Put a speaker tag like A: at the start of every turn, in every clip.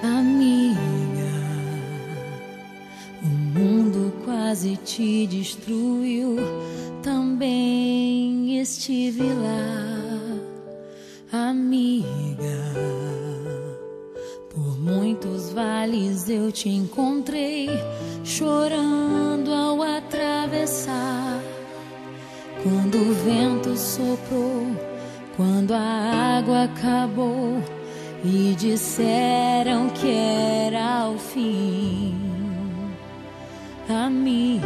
A: Amiga, o mundo quase te destruiu, também estive lá. Amiga, por muitos vales eu te encontrei, chorando ao atravessar. Quando o vento soprou, quando a água acabou e disseram que era o fim. Amiga,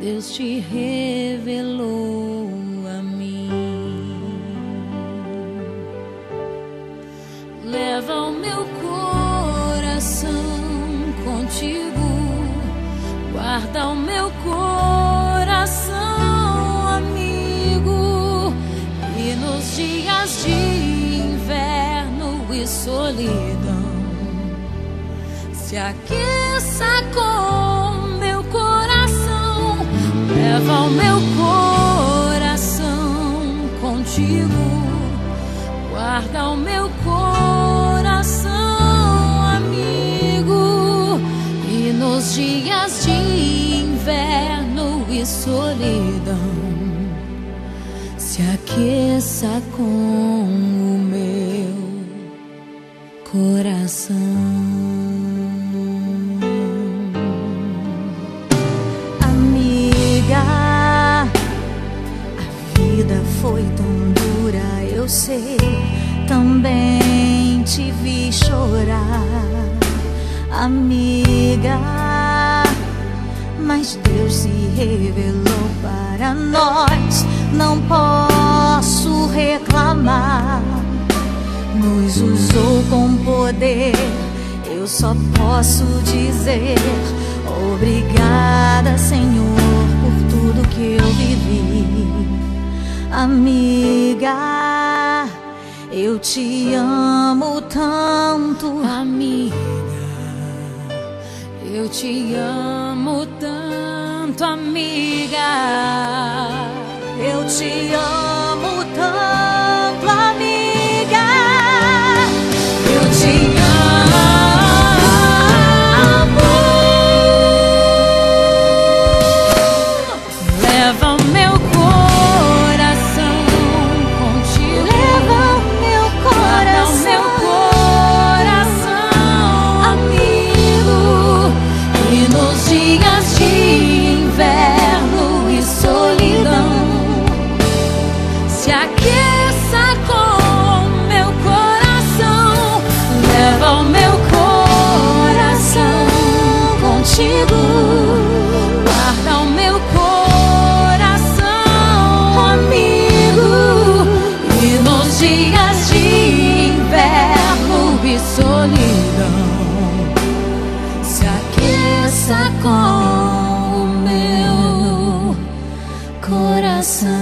A: Deus te revelou a mim. Leva o meu coração contigo, guarda o meu coração, amigo. E nos dias de inverno e solidão, se aqueça com meu coração. Leva o meu coração contigo, guarda o meu coração, amigo. E nos dias de inverno e solidão, se aqueça com o meu coração.
B: Amiga, a vida foi tão dura, eu sei, também te vi chorar. Amiga, mas Deus se revelou para nós, não posso reclamar. Nos usou com poder, eu só posso dizer obrigada, Senhor, por tudo que eu vivi. Amiga, eu te amo tanto.
A: Amiga, eu te amo tanto, amiga.
B: Eu te amo tanto, amiga. Eu te amo.
A: Leva o meu coração contigo,
B: Leva o meu
A: guarda o meu coração, amigo. E nos dias de inverno e solidão, se aqueça com meu coração. Leva o meu coração contigo, guarda o meu coração, amigo. E nos dias de inverno e solidão, se aqueça com o meu coração.